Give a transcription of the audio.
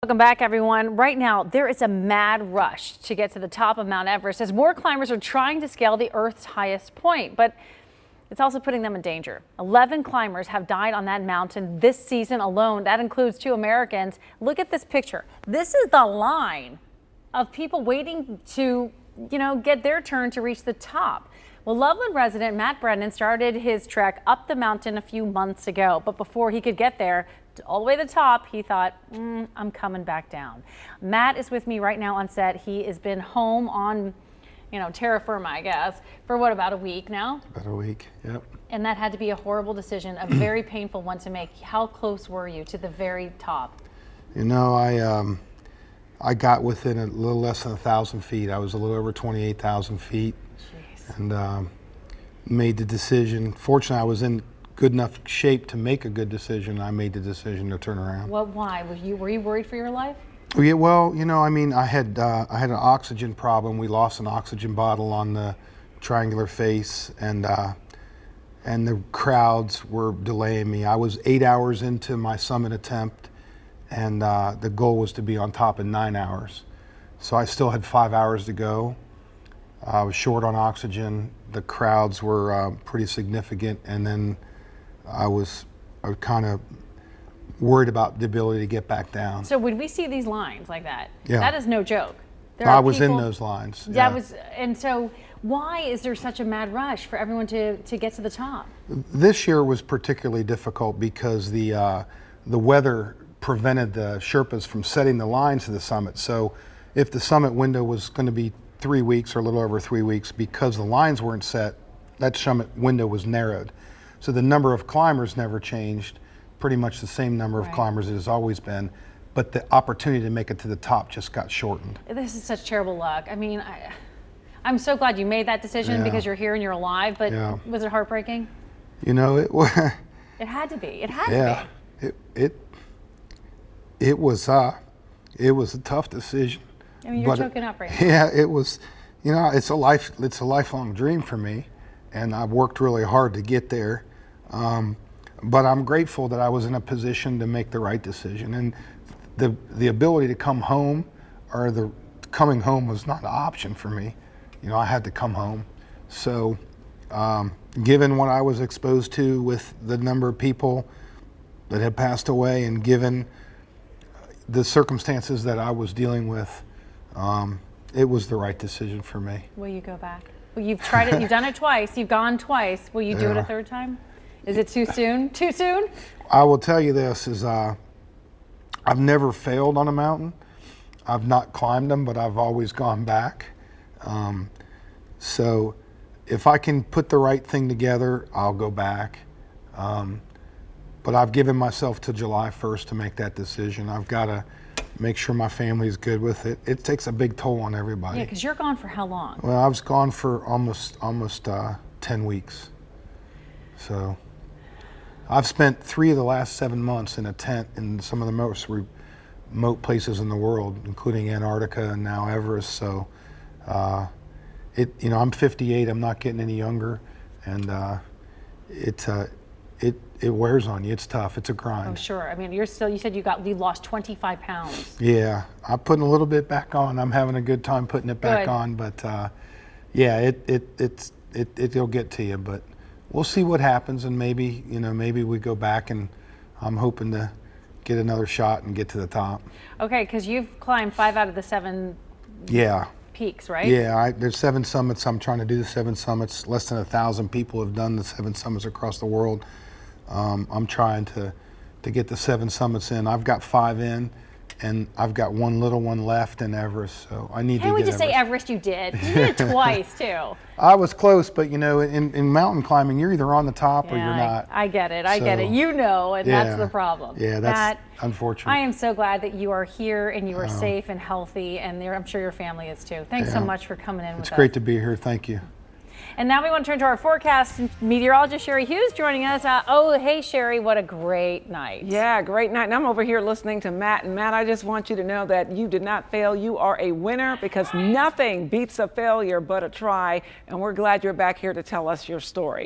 Welcome back, everyone. Right now, there is a mad rush to get to the top of Mount Everest as more climbers are trying to scale the Earth's highest point, but it's also putting them in danger. 11 climbers have died on that mountain this season alone. That includes 2 Americans. Look at this picture. This is the line of people waiting to, get their turn to reach the top. Well, Loveland resident Matt Brennan started his trek up the mountain a few months ago, but before he could get there, all the way to the top, he thought, I'm coming back down. Matt is with me right now on set. He has been home on, terra firma, I guess, for what, about a week now? About a week, yep. And that had to be a horrible decision, a very painful one to make. How close were you to the very top? I got within a little less than 1,000 feet. I was a little over 28,000 feet. Jeez. And made the decision. Fortunately, I was in good enough shape to make a good decision. I made the decision to turn around. Well, why? Were you worried for your life? Yeah, well, I had an oxygen problem. We lost an oxygen bottle on the triangular face, and the crowds were delaying me. I was 8 hours into my summit attempt, and the goal was to be on top in 9 hours. So I still had 5 hours to go. I was short on oxygen. The crowds were pretty significant, and then I was kind of worried about the ability to get back down. So when we see these lines like that, yeah, that is no joke. I was in those lines. Yeah. And so why is there such a mad rush for everyone to get to the top? This year was particularly difficult because the weather prevented the Sherpas from setting the lines to the summit. So if the summit window was going to be 3 weeks or a little over 3 weeks, because the lines weren't set, that summit window was narrowed. So the number of climbers never changed, pretty much the same number of climbers it has always been, but the opportunity to make it to the top just got shortened. This is such terrible luck. I mean, I'm so glad you made that decision because you're here and you're alive, but was it heartbreaking? It was. It had to be. It had to be. It was a tough decision. I mean, you're choking up right now. Yeah, it was. It's a lifelong dream for me, and I've worked really hard to get there. But I'm grateful that I was in a position to make the right decision, and the ability to come home, or the coming home, was not an option for me. I had to come home. So, given what I was exposed to with the number of people that had passed away, and given the circumstances that I was dealing with, it was the right decision for me. Will you go back? Well, you've tried it. You've done it twice. You've gone twice. Will you do it a third time? Is it too soon? Too soon? I will tell you this, I've never failed on a mountain. I've not climbed them, but I've always gone back. So if I can put the right thing together, I'll go back. But I've given myself to July 1st to make that decision. I've got to make sure my family's good with it. It takes a big toll on everybody. Yeah, because you're gone for how long? Well, I was gone for almost 10 weeks. So I've spent 3 of the last 7 months in a tent in some of the most remote places in the world, including Antarctica and now Everest. So, I'm 58. I'm not getting any younger, and it wears on you. It's tough. It's a grind. Oh, sure. I mean, you said you lost 25 pounds. Yeah, I'm putting a little bit back on. I'm having a good time putting it back on, but it'll get to you. But we'll see what happens, and maybe we go back, and I'm hoping to get another shot and get to the top. Okay, because you've climbed 5 out of the 7 peaks, right? Yeah, there's 7 summits. I'm trying to do the 7 summits. Less than 1,000 people have done the 7 summits across the world. I'm trying to get the 7 summits in. I've got 5 in, and I've got one little one left in Everest, so I need to get Can't we just Everest. say Everest you did? You did it twice, too. I was close, but in mountain climbing, you're either on the top or you're not. I get it. I get it. And that's the problem. Yeah, that's unfortunate. I am so glad that you are here and you are safe and healthy, and I'm sure your family is too. Thanks so much for coming in with us. It's great to be here. Thank you. And now we want to turn to our forecast. Meteorologist Sherry Hughes joining us. Hey, Sherry, what a great night. Yeah, great night. And I'm over here listening to Matt. And Matt, I just want you to know that you did not fail. You are a winner, because nothing beats a failure but a try. And we're glad you're back here to tell us your story.